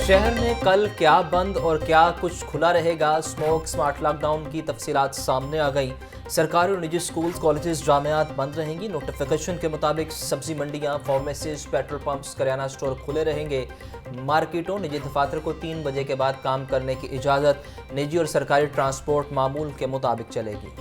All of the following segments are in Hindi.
शहर में कल क्या बंद और क्या कुछ खुला रहेगा। स्मोक स्मार्ट लॉकडाउन की तफसीलात सामने आ गई। सरकारी और निजी स्कूल कॉलेजेस जामियात बंद रहेंगी। नोटिफिकेशन के मुताबिक सब्जी मंडियां, pharmacies, petrol pumps, kirana store खुले रहेंगे। मार्केटों, निजी दफातर को 3 बजे के बाद काम करने की इजाज़त। निजी और सरकारी ट्रांसपोर्ट मामूल के मुताबिक चलेगी।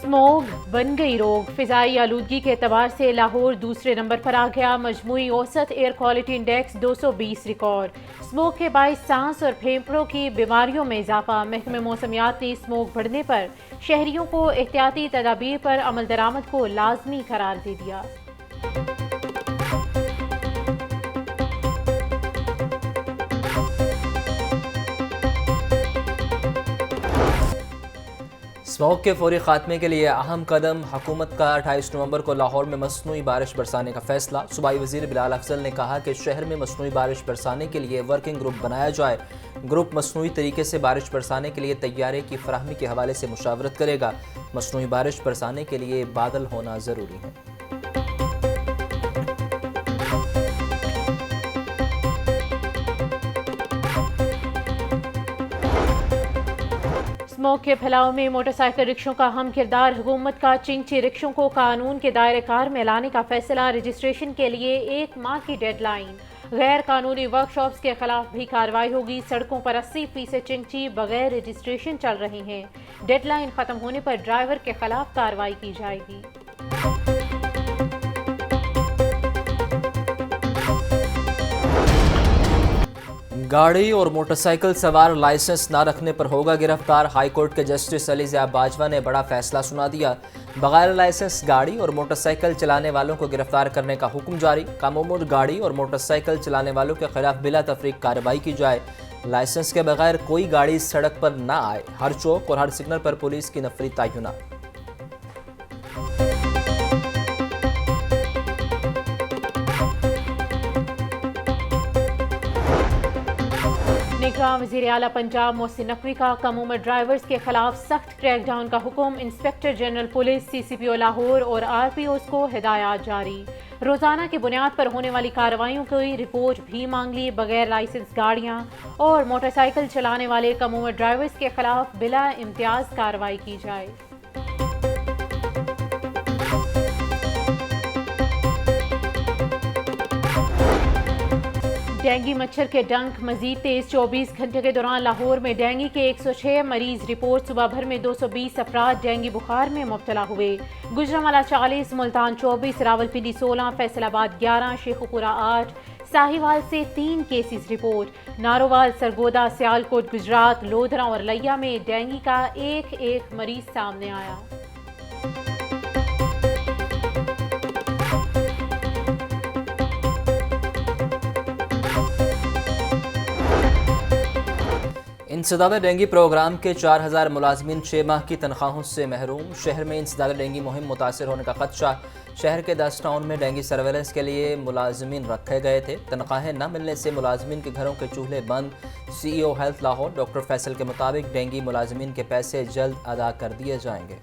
स्मोग बन गई रोग। फिजाई आलूदगी के एतबार से लाहौर दूसरे नंबर पर आ गया। मजमूई औसत air quality index 220 record. Smog के बाइस सांस और फेफड़ों की बीमारियों में इजाफा। महकमे मौसमियात ने स्मोग बढ़ने पर शहरियों को एहतियाती तदाबीर पर अमल दरामद को लाजमी करार दे दिया। स्मोक के फौरी खात्मे के लिए अहम कदम। हुकूमत का 28 नवंबर को लाहौर में मसनूई बारिश बरसाने का फैसला। सूबाई वजीर बिलाल अफजल ने कहा कि शहर में मसनूई बारिश बरसाने के लिए वर्किंग ग्रुप बनाया जाए। ग्रुप मसनूई तरीके से बारिश बरसाने के लिए तैयारी की फराहमी के हवाले से मुशावरत करेगा। मसनूई बारिश बरसाने के लिए बादल होना ज़रूरी है। स्मोक के फैलाव में मोटरसाइकिल रिक्शों का अहम किरदार। हुकूमत का चिंची रिक्शों को कानून के दायरे कार में लाने का फैसला। रजिस्ट्रेशन के लिए 1 माह की डेडलाइन। गैर कानूनी वर्कशॉप्स के खिलाफ भी कार्रवाई होगी। सड़कों पर 80% चिंची बगैर रजिस्ट्रेशन चल रही हैं। डेडलाइन खत्म होने पर ड्राइवर के खिलाफ कार्रवाई की जाएगी। गाड़ी और मोटरसाइकिल सवार लाइसेंस न रखने पर होगा गिरफ्तार। हाईकोर्ट के जस्टिस अली ज़िया बाजवा ने बड़ा फैसला सुना दिया। बगैर लाइसेंस गाड़ी और मोटरसाइकिल चलाने वालों को गिरफ्तार करने का हुक्म जारी। कम उम्र गाड़ी और मोटरसाइकिल चलाने वालों के खिलाफ बिला तफरीक कार्रवाई की जाए। लाइसेंस के बगैर कोई गाड़ी सड़क पर न आए। हर चौक और हर सिग्नल पर पुलिस की नफरी तैनात। निगरान वज़ीर आला पंजाब मोहसिन नकवी का कम उम्र ड्राइवर्स के खिलाफ सख्त क्रैकडाउन का हुक्म। Inspector general police, CCPO Lahore और RPOs को हिदायत जारी। रोजाना की बुनियाद पर होने वाली कार्रवाइयों की रिपोर्ट भी मांग ली। बगैर लाइसेंस गाड़ियां और मोटरसाइकिल चलाने वाले कम उम्र ड्राइवर्स के खिलाफ बिला इम्तियाज कार्रवाई की जाए। डेंगू मच्छर के डंक मजीद तेज। 24 घंटे के दौरान लाहौर में डेंगू के 106 मरीज रिपोर्ट। सुबह भर में 220 अफराद डेंगू बुखार में मुब्तला हुए। गुजरांवाला 40, मुल्तान 24, रावलपिंडी 16, फैसलाबाद 11, शेखुपुरा 8, साहिवाल से 3 केसेस रिपोर्ट। नारोवाल, सरगोदा, सियालकोट, गुजरात, लोधरा और लैया में डेंगू का एक मरीज सामने आया। इंसदाद डेंगू प्रोग्राम के 4000 मुलाजमीन 6 माह की तनख्वाहों से महरूम। शहर में इंसदाद डेंगू मुहिम मुतासर होने का खदशा। शहर के 10 टाउन में डेंगू सर्वेलेंस के लिए मुलाजमीन रखे गए थे। तनख्वाहें न मिलने से मुलाजमीन के घरों के चूल्हे बंद। CEO health Lahore doctor Faisal के मुताबिक डेंगू मुलाजमीन के पैसे जल्द अदा कर दिए जाएंगे।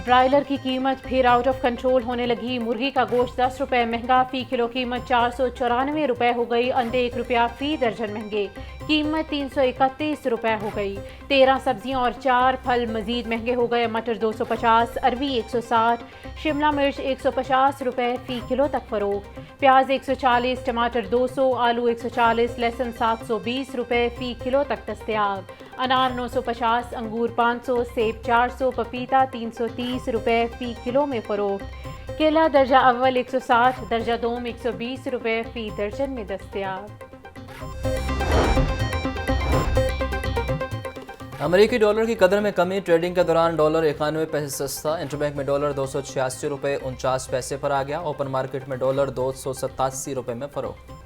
ब्रायलर की कीमत फिर आउट ऑफ कंट्रोल होने लगी। मुर्गी का गोश्त 10 रुपए महंगा। फी किलो कीमत 494 रुपए हो गई। अंडे 1 रुपया फी दर्जन महंगे। कीमत 331 रुपए हो गई। 13 सब्जियां और 4 फल मजीद महंगे हो गए। मटर 250, अरवी 160, शिमला मिर्च 150 रुपए फी किलो तक फरोख्त। प्याज 140, टमाटर 200, आलू 140, लहसुन 720 रुपए फी किलो तक दस्तयाब। अनार 950, अंगूर 500, सेब 400, पपीता 330 रुपए फी किलो में फरोख्त। केला दर्जा अव्वल 160, दर्जा दोम 120 रुपए फी दर्जन में दस्तयाब। अमेरिकी डॉलर की कदर में कमी। ट्रेडिंग के दौरान डॉलर 91 पैसे सस्ता। इंटरबैंक में डॉलर 286 रुपये 49 पैसे पर आ गया। ओपन मार्केट में डॉलर 287 रुपये में फरोख्त।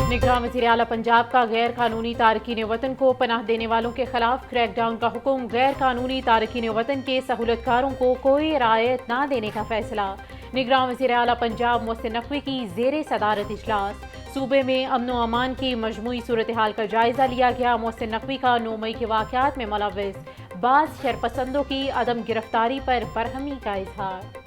निगरान वज़ीर आला पंजाब का गैर कानूनी तारकीन वतन को पनाह देने वालों के खिलाफ क्रैकडाउन का हुक्म। गैर कानूनी तारकीन वतन के सहूलतकारों को कोई रियायत न देने का फैसला। निगरान वज़ीर आला पंजाब मोहसिन नकवी की ज़ेरे सदारत इजलास। सूबे में अमन व अमान की मजमूई सूरत हाल का जायजा लिया गया। मोहसिन नकवी का 9 मई के वाक़यात में मुलव्विस बाज़ शरपसंदों की अदम गिरफ्तारी पर बरहमी का इजहार।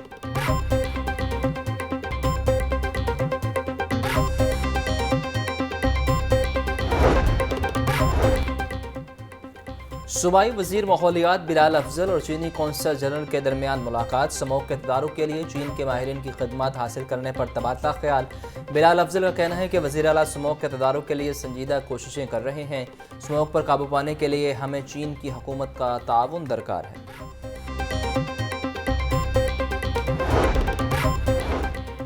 सूबाई वजीर माहौलियात बिलाल अफजल और चीनी कौंसल जनरल के दरमियान मुलाकात। स्मोक के तदारुक के लिए चीन के माहिरीन की खदमात हासिल करने पर तबादला ख्याल। बिलाल अफजल का कहना है कि वज़ीर आला स्मोक के तदारुक के लिए संजीदा कोशिशें कर रहे हैं। स्मोक पर काबू पाने के लिए हमें चीन की हुकूमत का ताउन दरकार है।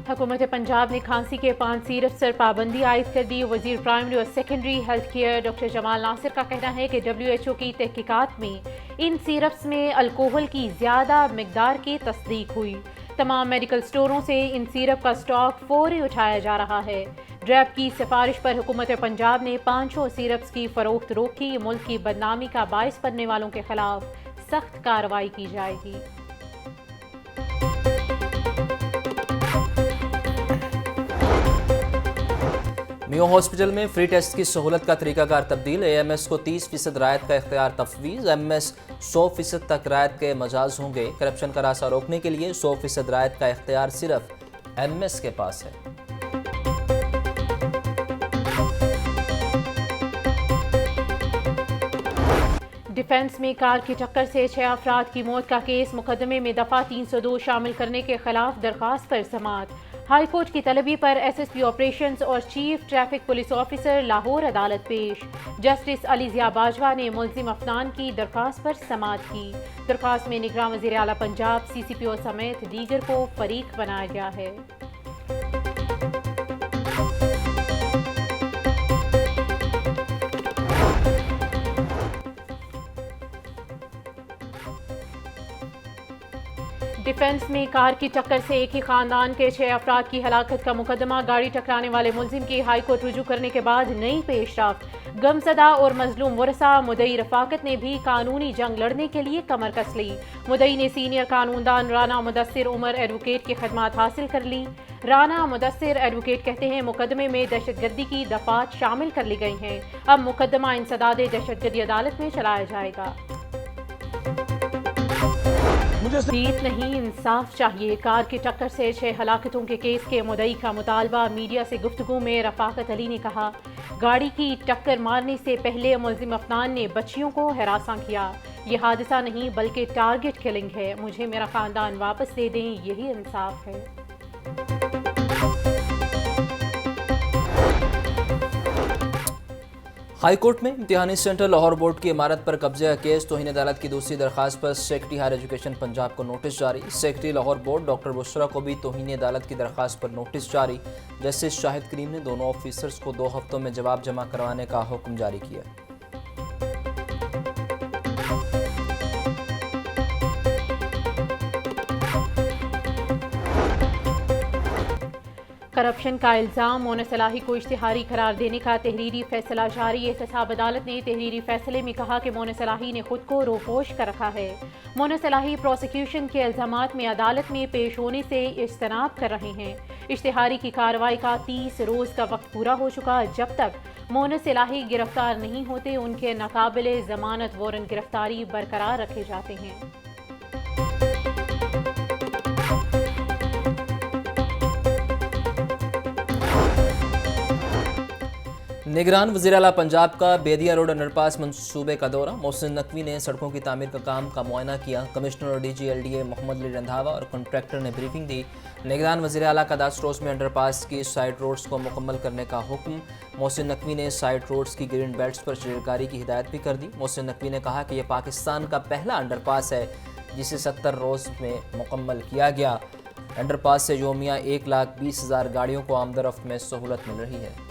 हुकूमत पंजाब ने खांसी के 5 सिरप पर पाबंदी आयद कर दी। वजीर प्राइमरी और secondary health care doctor Jamal Nasir का कहना है कि WHO की तहकीकात में इन सिरप्स में अल्कोहल की ज़्यादा मिकदार की तस्दीक हुई। तमाम मेडिकल स्टोरों से इन सिरप का स्टॉक फौरी उठाया जा रहा है। ड्रैब की सिफारिश पर हुकूमत पंजाब ने 500 सिरप्स की फरोख्त रोकी। मुल्क की बदनामी का बायस बनने वालों के खिलाफ सख्त कार्रवाई की जाएगी। मियो हॉस्पिटल में फ्री टेस्ट की सहूलत का तरीकाकार तब्दील। AMS को 30% रायत का इख्तियार तफवीज़। MS 100% तक रायत के मजाज होंगे। करप्शन का रास्ता रोकने के लिए 100% रायत का इख्तियार सिर्फ MS के पास है। डिफेंस में कार की टक्कर से 6 अफराद की मौत का केस मुकदमे में दफ़ा 302 शामिल करने के खिलाफ दरख्वास्त पर समाअत। हाई कोर्ट की तलबी पर SSP ऑपरेशंस और chief traffic police officer Lahore अदालत पेश। जस्टिस अली ज़िया बाजवा ने मुल्जिम अफनान की दरख्वास्त पर समाअत की। दरख्वास्त में निगरान वज़ीर आला पंजाब CCPO समेत दीगर को फरीक बनाया गया है। डिफेंस में कार की टक्कर से एक ही खानदान के 6 अफराद की हलाकत का मुकदमा। गाड़ी टकराने वाले मुलजिम की हाई कोर्ट रुजू करने के बाद नई पेशरफ्त। गमजदा और मजलूम वरसा मुदई रफाकत ने भी कानूनी जंग लड़ने के लिए कमर कस ली। मुदई ने सीनियर कानूनदान राना मुदस्सिर उमर एडवोकेट की खदमात हासिल कर ली। राना मुदस्सिर एडवोकेट कहते हैं मुकदमे में दहशतगर्दी की दफात शामिल कर ली गई हैं। अब मुकदमा इंसदादे दहशतगर्दी अदालत में चलाया जाएगा। जीत नहीं इंसाफ चाहिए। कार की टक्कर से 6 हलाकतों के केस के मुद्दई का मुतालबा। मीडिया से गुफ्तगू में रफाकत अली ने कहा, गाड़ी की टक्कर मारने से पहले मुल्जिम अफनान ने बच्चियों को हरासा किया। ये हादसा नहीं बल्कि टारगेट किलिंग है। मुझे मेरा खानदान वापस दे दें, यही इंसाफ है। हाई कोर्ट में इम्तिहानी सेंटर लाहौर बोर्ड की इमारत पर कब्जे का केस। तौहीन अदालत की दूसरी दरखास्त पर सेक्रेटरी हायर एजुकेशन पंजाब को नोटिस जारी। Secretary Lahore board doctor Bushra को भी तौहीन अदालत की दरखास्त पर नोटिस जारी। जस्टिस शाहिद करीम ने दोनों ऑफिसर्स को 2 हफ्तों में जवाब जमा करवाने का हुक्म जारी किया। करप्शन का इल्ज़ाम। मोना सलाही को इश्तिहारी करार देने का तहरीरी फैसला जारी। एहतसाब अदालत ने तहरीरी फैसले में कहा कि मोना सलाही ने खुद को रोपोश कर रखा है। मोना सलाही प्रोसिक्यूशन के इल्ज़ामात में अदालत में पेश होने से इज्तनाब कर रहे हैं। इश्तिहारी की कार्रवाई का 30 रोज़ का वक्त पूरा हो चुका। जब तक मोना सलाही गिरफ्तार नहीं होते उनके नाकाबिले ज़मानत वारंट गिरफ्तारी बरकरार रखे जाते हैं। निगरान वज़ीर आला पंजाब का बेदिया रोड अंडरपास मंसूबे का दौरा। मोहसिन नकवी ने सड़कों की तामीर का काम का मुआयना किया। कमिश्नर और DG LDA मोहम्मद अली रंधावा और कॉन्ट्रैक्टर ने ब्रीफिंग दी। निगरान वज़ीर आला का 10 रोज़ में अंडरपास की साइड रोड्स को मुकम्मल करने का हुक्म। मोहसिन नकवी ने साइड रोड्स की ग्रीन बेल्ट्स पर शजरकारी की हिदायत भी कर दी। मोहसिन नकवी ने कहा कि यह पाकिस्तान का पहला अंडरपास है जिसे 70 रोज़ में मुकम्मल किया गया। अंडरपास से योमिया 1,20,000 गाड़ियों को आमदरफ्त में सहूलत मिल रही है।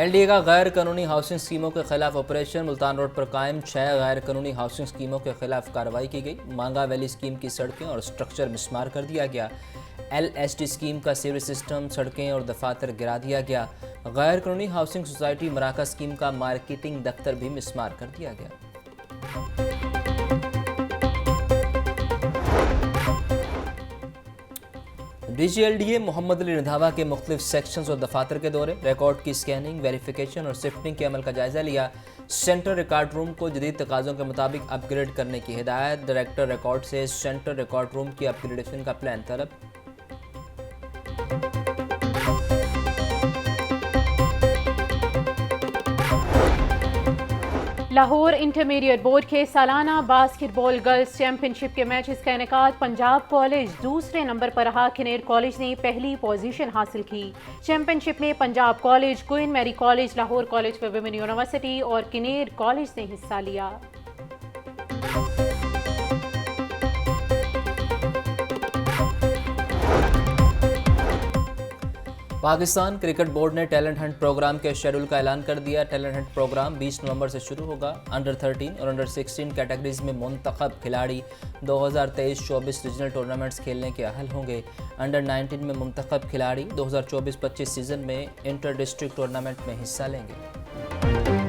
LDA का गैर कानूनी हाउसिंग स्कीमों के खिलाफ ऑपरेशन। मुल्तान रोड पर कायम 6 गैर कानूनी हाउसिंग स्कीमों के खिलाफ कार्रवाई की गई। मांगा वैली स्कीम की सड़कें और स्ट्रक्चर मिसमार कर दिया गया। LST स्कीम का सीवरेज सिस्टम, सड़कें और दफातर गिरा दिया गया। गैर कानूनी हाउसिंग सोसाइटी मराकज स्कीम का मार्केटिंग दफ्तर भी मिसमार कर दिया गया। DGLDA मोहम्मद अली रंधावा के मुख्तलिफ सेक्शंस और दफातर के दौरे, रिकॉर्ड की स्कैनिंग, वेरिफिकेशन और शिफ्टिंग के अमल का जायजा लिया। सेंट्रल रिकॉर्ड रूम को जदीद तकाज़ों के मुताबिक अपग्रेड करने की हिदायत। डायरेक्टर रिकॉर्ड से सेंट्रल रिकॉर्ड रूम की अपग्रेडेशन का प्लान तलब। लाहौर इंटरमीडिएट बोर्ड के सालाना बास्केटबॉल गर्ल्स चैंपियनशिप के मैचेस का इनेकाद। पंजाब कॉलेज दूसरे नंबर पर रहा। किनेर कॉलेज ने पहली पोजीशन हासिल की। चैंपियनशिप में Punjab college, Queen Mary college, Lahore college for women university और किनेर कॉलेज ने हिस्सा लिया। पाकिस्तान क्रिकेट बोर्ड ने टैलेंट हंट प्रोग्राम के शेड्यूल का ऐलान कर दिया। टैलेंट हंट प्रोग्राम 20 नवंबर से शुरू होगा। अंडर 13 और अंडर 16 कैटेगरीज में मुंतखब खिलाड़ी 2023-24 रीजनल टूर्नामेंट्स खेलने के अहल होंगे। अंडर 19 में मुंतखब खिलाड़ी 2024-25 सीजन में इंटर डिस्ट्रिक्ट टूर्नामेंट में हिस्सा लेंगे।